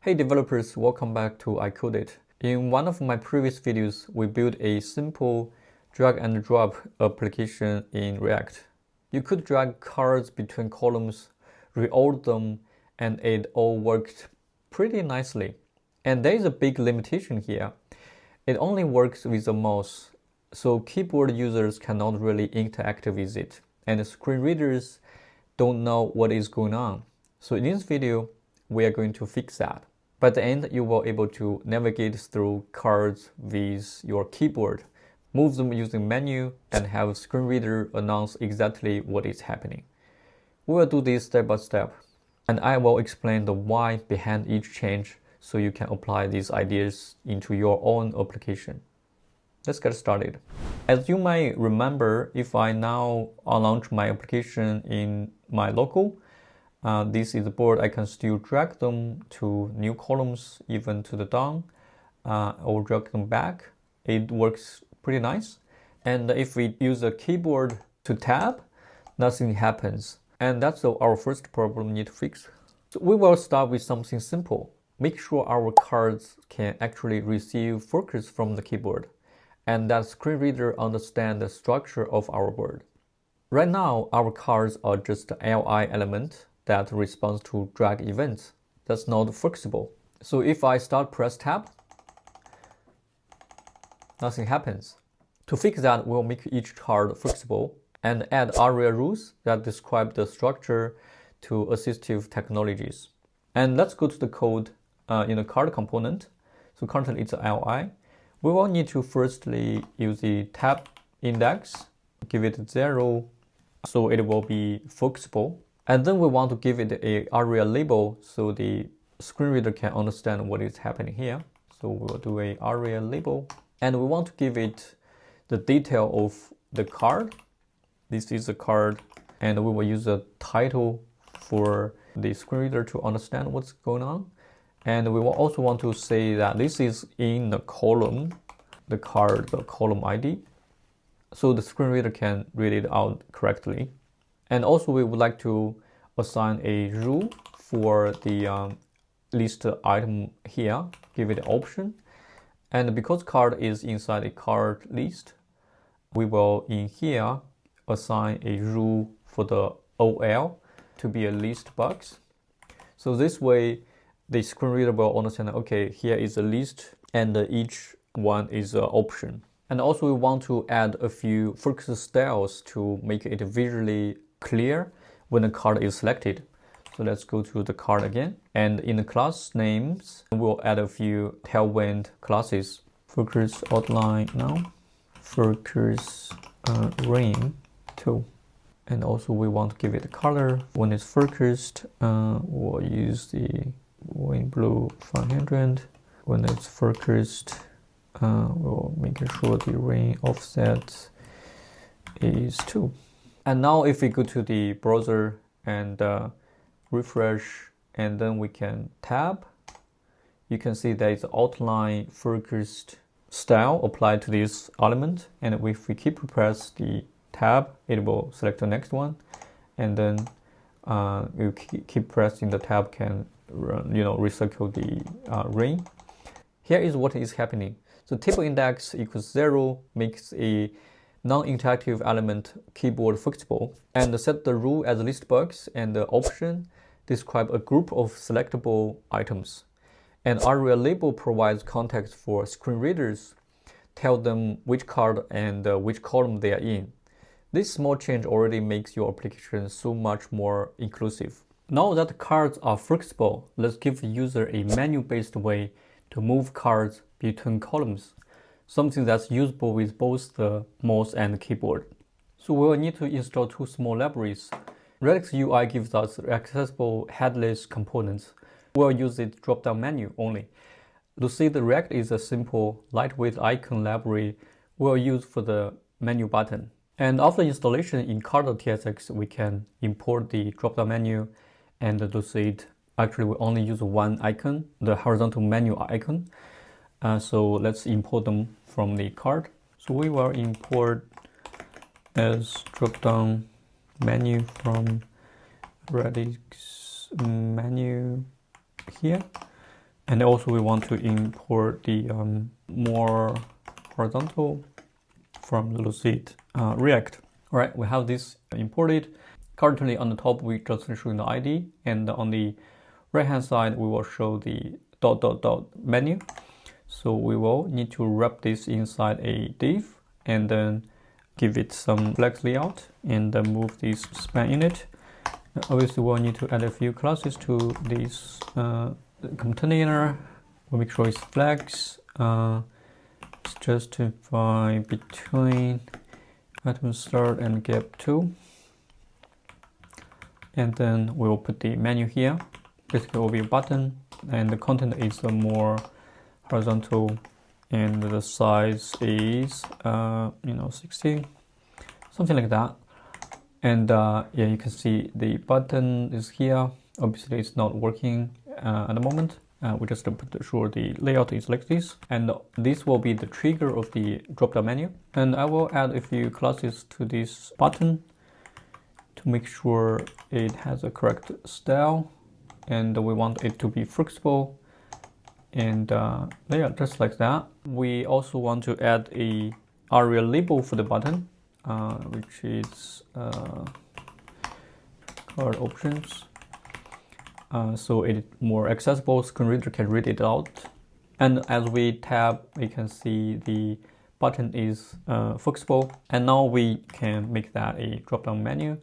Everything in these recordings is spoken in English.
Hey developers, welcome back to iCoded. In one of my previous videos, we built a simple drag and drop application in React. You could drag cards between columns, reorder them, and it all worked pretty nicely. And there is a big limitation here. It only works with the mouse, so keyboard users cannot really interact with it, and screen readers don't know what is going on. So in this video, we are going to fix that. By the end, you will be able to navigate through cards with your keyboard, move them using menu, and have screen reader announce exactly what is happening. We will do this step by step, and I will explain the why behind each change so you can apply these ideas into your own application. Let's get started. As you might remember, if I now launch my application in my local, this is the board. I can still drag them to new columns, even to the down, or drag them back. It works pretty nice. And if we use the keyboard to tab, nothing happens. And that's our first problem we need to fix. So we will start with something simple. Make sure our cards can actually receive focus from the keyboard, and that screen reader understand the structure of our board. Right now, our cards are just an LI element that responds to drag events. That's not focusable. So if I start press tab, nothing happens. To fix that, we'll make each card focusable and add ARIA rules that describe the structure to assistive technologies. And let's go to the code in the card component. So currently it's LI. We will need to firstly use the tab index, give it 0, so it will be focusable. And then we want to give it a ARIA label so the screen reader can understand what is happening here. So we will do a ARIA label, and we want to give it the detail of the card. This is the card, and we will use a title for the screen reader to understand what's going on. And we will also want to say that this is in the column, the card, the column ID, so the screen reader can read it out correctly. And also we would like to assign a rule for the list item here, give it an option. And because card is inside a card list, we will in here assign a rule for the OL to be a list box. So this way the screen reader will understand, okay, here is a list and each one is an option. And also we want to add a few focus styles to make it visually clear when the card is selected. So let's go to the card again. And in the class names, we'll add a few tailwind classes. Focus outline now. Focus rain too. And also we want to give it a color. When it's focused, we'll use the wind blue 500. When it's focused, we'll make sure the rain offset is 2. And now if we go to the browser and refresh, and then we can tab, you can see there is outline focused style applied to this element. And if we keep press the tab, it will select the next one. And then you keep pressing the tab can recircle the rain. Here is what is happening. So table index equals 0 makes a non-interactive element keyboard focusable, and set the rule as list box, and the option describe a group of selectable items. And ARIA label provides context for screen readers, tell them which card and which column they are in. This small change already makes your application so much more inclusive. Now that cards are focusable, let's give the user a menu-based way to move cards between columns, something that's usable with both the mouse and the keyboard. So we will need to install 2 small libraries. Redux UI gives us accessible headless components. We'll use the drop-down menu only. Lucid React is a simple, lightweight icon library we'll use for the menu button. And after installation in Carter.tsx, we can import the drop-down menu and the Lucid. Actually, we only use one icon, the horizontal menu icon. So let's import them from the card. So we will import as drop-down menu from Redux menu here. And also we want to import the more horizontal from the Lucid React. All right, we have this imported. Currently on the top, we just showing the ID, and on the right hand side, we will show the ... menu. So we will need to wrap this inside a div and then give it some flex layout and then move this span in it. Obviously, we'll need to add a few classes to this container. We'll make sure it's flex. It's justify between item start and gap 2. And then we'll put the menu here. Basically, it will be a button, and the content is a more horizontal, and the size is 60, something like that. And yeah, you can see the button is here. Obviously, it's not working at the moment. We just put sure the layout is like this, and this will be the trigger of the drop-down menu. And I will add a few classes to this button to make sure it has a correct style, and we want it to be flexible. And yeah, just like that. We also want to add a ARIA label for the button, which is card options. So it's more accessible, screen reader can read it out. And as we tab, we can see the button is flexible. And now we can make that a drop-down menu.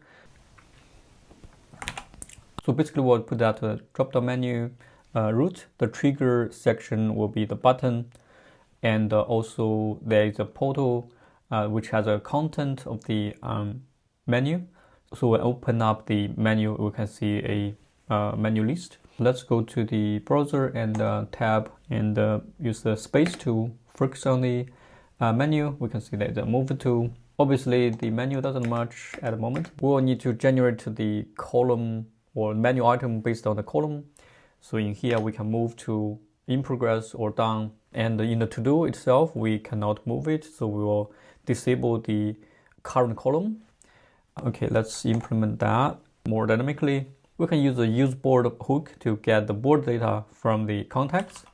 So basically we'll put that drop-down menu root. The trigger section will be the button. And also there is a portal which has a content of the menu. So when we open up the menu, we can see a menu list. Let's go to the browser and tab and use the space to focus on the menu. We can see there's a move tool. Obviously, the menu doesn't match at the moment. We will need to generate the column or menu item based on the column. So in here, we can move to in progress or done. And in the to-do itself, we cannot move it. So we will disable the current column. Okay, let's implement that more dynamically. We can use the use board hook to get the board data from the context.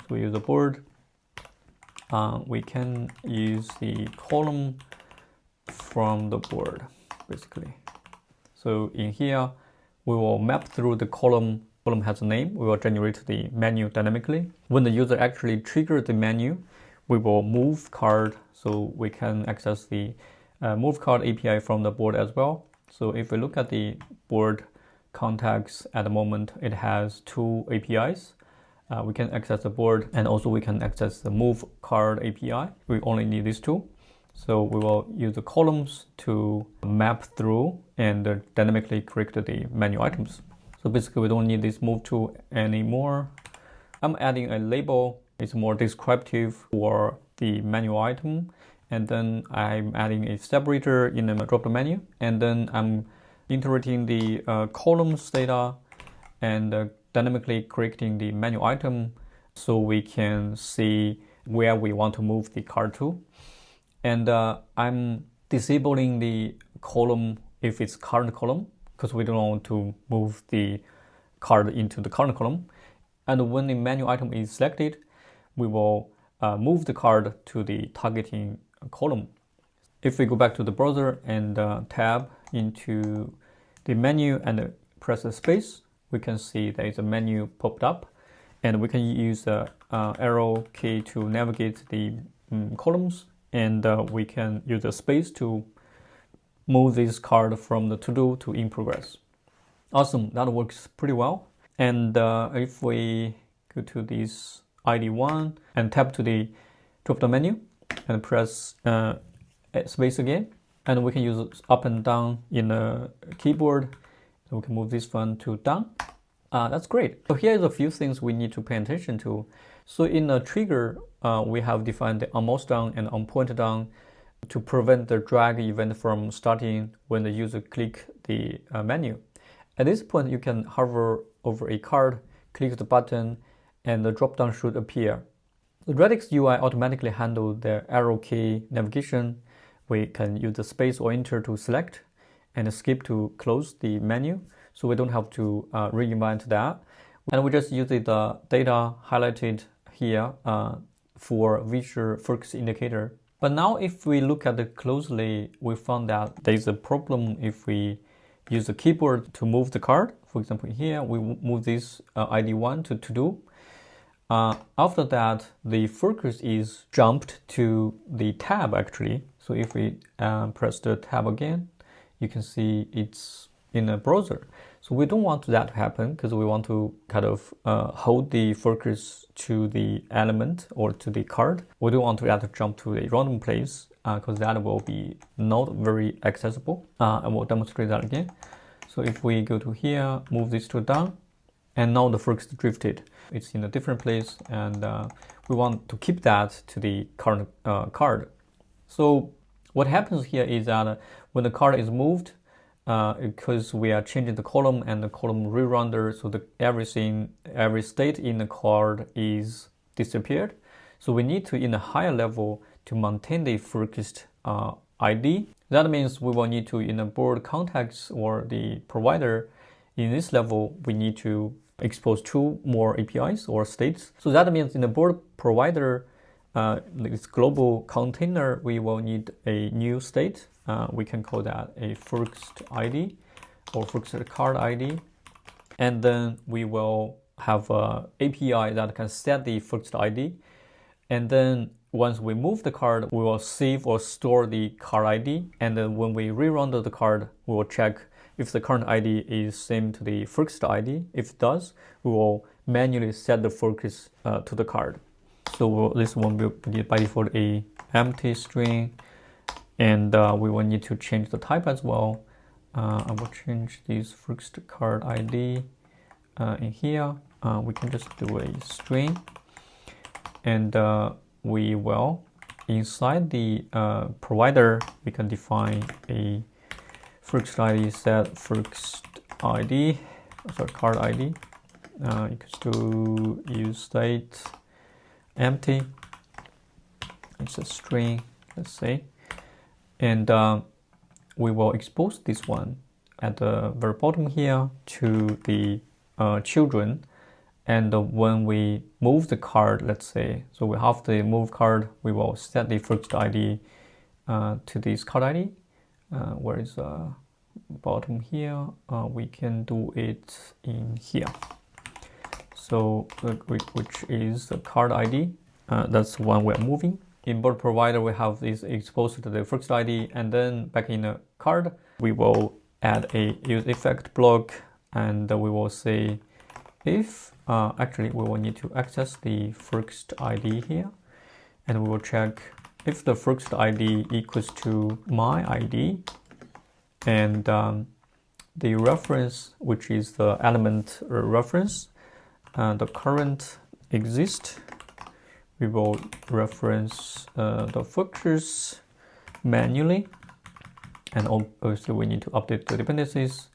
So we use the board. We can use the column from the board, basically. So in here, we will map through the column. Column has a name. We will generate the menu dynamically. When the user actually triggers the menu, we will move card, so we can access the move card API from the board as well. So if we look at the board context at the moment, it has two APIs. We can access the board, and also we can access the move card API. We only need these two. So we will use the columns to map through and dynamically create the menu items. So basically we don't need this move tool anymore. I'm adding a label. It's more descriptive for the menu item. And then I'm adding a separator in the drop-down menu. And then I'm iterating the columns data and dynamically creating the menu item so we can see where we want to move the card to. And I'm disabling the column if it's current column, because we don't want to move the card into the current column. And when the menu item is selected, we will move the card to the targeting column. If we go back to the browser and tab into the menu and press the space, we can see there is a menu popped up, and we can use the arrow key to navigate the columns, and we can use the space to move this card from the to-do to in progress. Awesome, that works pretty well. And if we go to this ID1 and tap to the drop-down menu and press space again, and we can use up and down in the keyboard. So we can move this one to down. That's great. So here's a few things we need to pay attention to. So in the trigger, we have defined the onMouse down and onPoint down to prevent the drag event from starting when the user click the menu. At this point, you can hover over a card, click the button, and the drop-down should appear. The Radix UI automatically handles the arrow key navigation. We can use the space or enter to select and skip to close the menu, so we don't have to reinvent that. And we just use the data highlighted here for visual focus indicator. But now if we look at it closely, we found that there's a problem if we use the keyboard to move the card. For example, here we move this ID1 to to-do. After that, the focus is jumped to the tab actually. So if we press the tab again, you can see it's in a browser. So we don't want that to happen because we want to kind of hold the focus to the element or to the card. We don't want that to jump to a random place because that will be not very accessible. And we'll demonstrate that again. So if we go to here, move this to down, and now the focus drifted. It's in a different place, and we want to keep that to the current card. So what happens here is that when the card is moved, because we are changing the column and the column re-render, so every state in the card is disappeared. So we need to, in a higher level, to maintain the focused ID. That means we will need to, in a board context or the provider, in this level, we need to expose 2 more APIs or states. So that means in the board provider, this global container, we will need a new state. We can call that a focused ID or focused card ID. And then we will have an API that can set the focused ID. And then once we move the card, we will save or store the card ID. And then when we re-render the card, we will check if the current ID is same to the focused ID. If it does, we will manually set the focus to the card. So this one will be by default a empty string, and we will need to change the type as well. I will change this focused card ID in here. We can just do a string, and we will inside the provider we can define a focused ID set focused ID, sorry, card ID equals to use state empty. It's a string, let's say, and we will expose this one at the very bottom here to the children. And when we move the card, let's say, so we have the move card, we will set the focused ID to this card ID. Where is bottom here? We can do it in here. So which is the card ID. That's the one we are moving. In board provider, we have this exposed to the focused ID, and then back in the card, we will add a use effect block, and we will say if actually we will need to access the focused ID here, and we will check if the focused ID equals to my ID, and the reference, which is the element reference, the current exists, we will reference the focus manually, and obviously we need to update the dependencies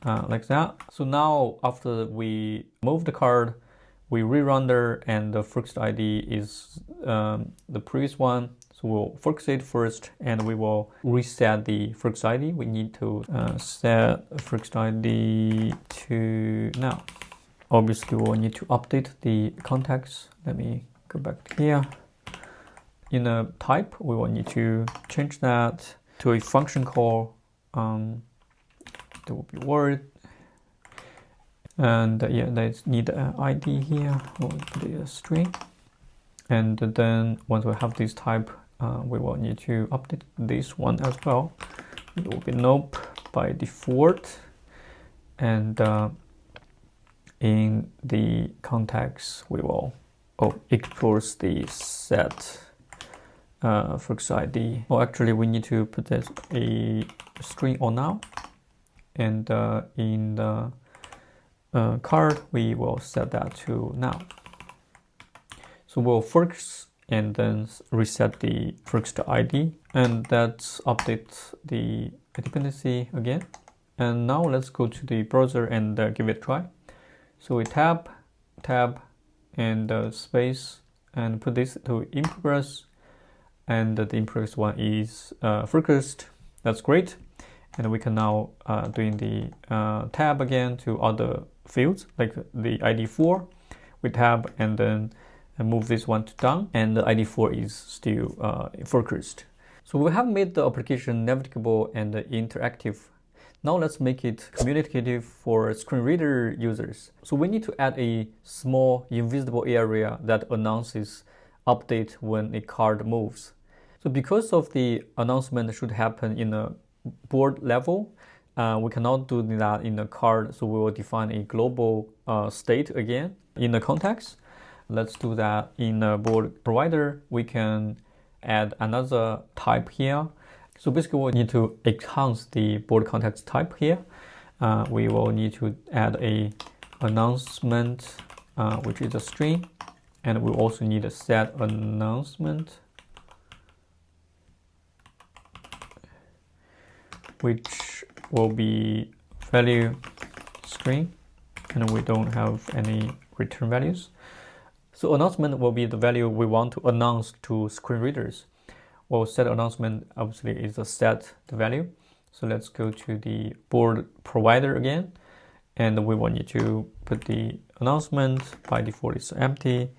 like that. So now after we move the card, we re-render, and the focused ID is the previous one. So we'll focus it first, and we will reset the focused ID. We need to set focused ID to now. Obviously, we'll need to update the context. Let me go back here. In a type, we will need to change that to a function call. There will be word. And yeah, let's need an ID here. We'll put a string. And then once we have this type, we will need to update this one as well. It will be nope by default. And in the context, we will expose the set focus ID. Well, actually, we need to put this a string or now. And in the card, we will set that to now. So we'll focus and then reset the focused ID, and let's update the dependency again. And now let's go to the browser and give it a try. So we tab, and space, and put this to in progress, and the in progress one is focused. That's great. And we can now doing the tab again to other fields, like the ID4, we tab and then move this one to down, and the ID4 is still focused. So we have made the application navigable and interactive. Now let's make it communicative for screen reader users. So we need to add a small invisible area that announces update when a card moves. So because of the announcement should happen in a board level, we cannot do that in the card, so we will define a global state again in the context. Let's do that in a board provider. We can add another type here. So basically we need to enhance the board context type here. We will need to add a announcement, which is a string, and we also need a set announcement, which will be value string, and we don't have any return values. So announcement will be the value we want to announce to screen readers. Well, set announcement obviously is a set the value. So let's go to the board provider again, and we will need to put the announcement. By default is empty.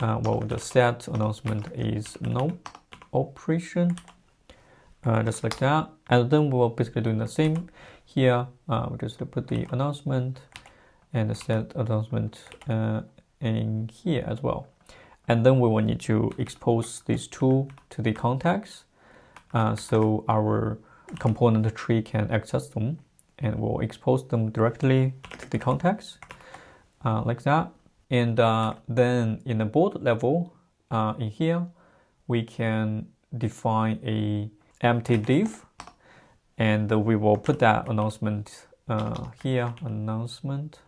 Well, the set announcement is no operation, just like that. And then we will basically doing the same here. We just put the announcement and the set announcement in here as well. And then we will need to expose these two to the context, so our component tree can access them, and we'll expose them directly to the context, like that. And then in the board level, in here, we can define a empty div, and we will put that announcement here, announcement.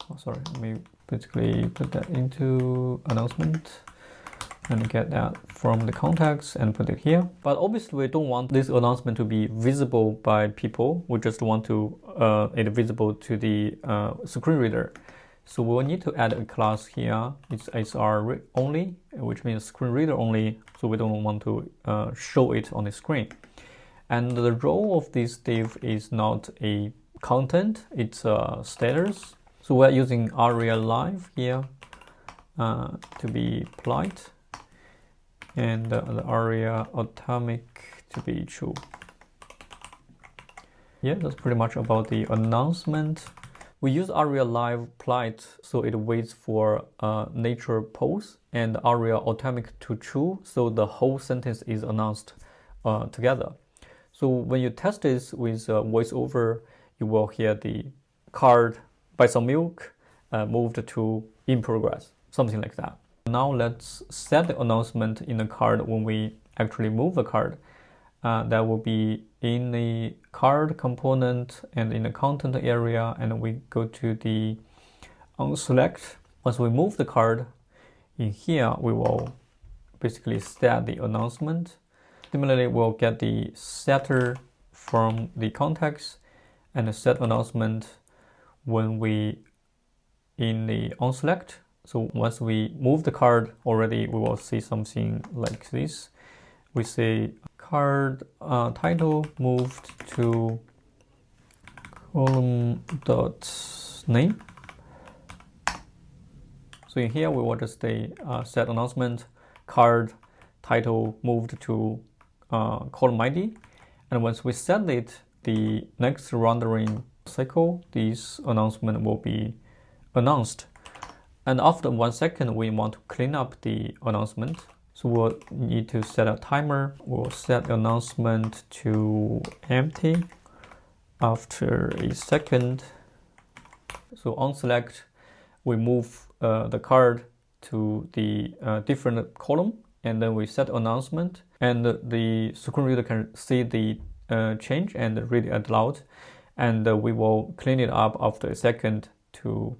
Oh, sorry, let me basically put that into announcement and get that from the context and put it here. But obviously we don't want this announcement to be visible by people. We just want to it visible to the screen reader. So we'll need to add a class here. It's SR only, which means screen reader only. So we don't want to show it on the screen. And the role of this div is not a content, it's a status. So we're using aria live here to be polite, and the aria atomic to be true. Yeah, that's pretty much about the announcement. We use aria live polite, so it waits for nature pose, and aria atomic to true, so the whole sentence is announced together. So when you test this with voiceover, you will hear the card buy some milk moved to in progress, something like that. Now let's set the announcement in the card when we actually move the card. That will be in the card component and in the content area, and we go to the onSelect. Once we move the card, in here we will basically set the announcement. Similarly, we'll get the setter from the context and the set announcement when we in the onSelect. So once we move the card already, we will see something like this. We say card title moved to column.name. So in here we will just say set announcement card title moved to column ID, and once we set it, the next rendering cycle, this announcement will be announced. And after 1 second, we want to clean up the announcement. So we'll need to set a timer. We'll set announcement to empty after a second. So on select, we move the card to the different column, and then we set announcement, and the screen reader can see the change and read it aloud. And we will clean it up after a second to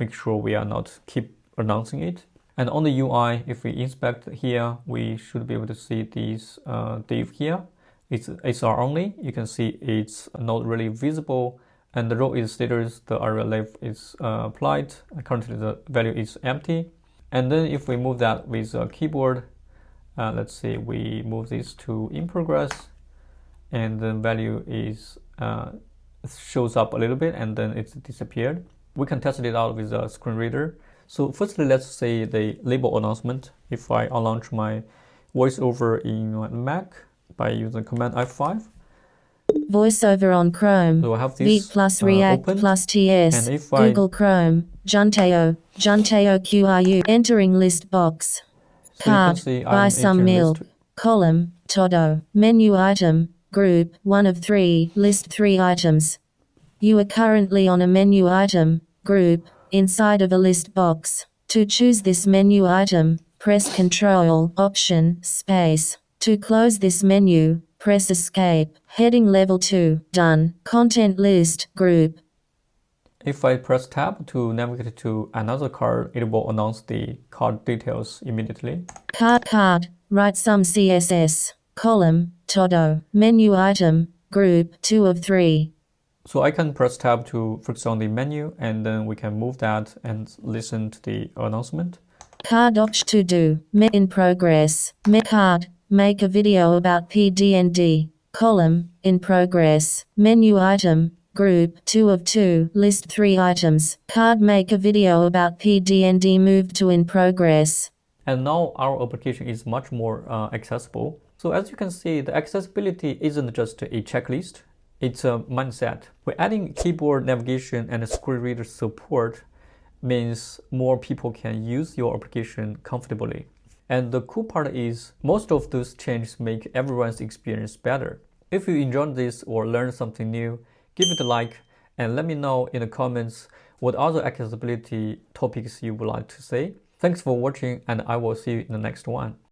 make sure we are not keep announcing it. And on the UI, if we inspect here, we should be able to see this div here. It's SR only. You can see it's not really visible, and the row is status, the area left is applied. Currently the value is empty. And then if we move that with a keyboard, let's say we move this to in progress, and the value is shows up a little bit and then it's disappeared. We can test it out with a screen reader. So firstly, let's say the label announcement. If I launch my VoiceOver in my Mac by using Command F5. VoiceOver on Chrome. So I have this Beat plus React opened, plus TS. and if Google Chrome. Junteo QRU. Entering list box. Card. Buy some milk. Column. Todo. Menu item. Group. 1 of 3. List 3 items. You are currently on a menu item. Group. Inside of a list box. To choose this menu item, press Ctrl, Option, Space. To close this menu, press Escape. Heading level 2. Done. Content list. Group. If I press Tab to navigate to another card, it will announce the card details immediately. Card. Write some CSS. Column. Todo. Menu item. Group. 2 of 3. So I can press Tab to focus on the menu, and then we can move that and listen to the announcement. Card option to do. In progress. Card. Make a video about PD&D. Column. In progress. Menu item. Group. 2 of 2. List 3 items. Card. Make a video about PD&D. Move to in progress. And now our application is much more accessible. So as you can see, the accessibility isn't just a checklist. It's a mindset. We're adding keyboard navigation and screen reader support means more people can use your application comfortably. And the cool part is most of those changes make everyone's experience better. If you enjoyed this or learned something new, give it a like and let me know in the comments what other accessibility topics you would like to say. Thanks for watching and I will see you in the next one.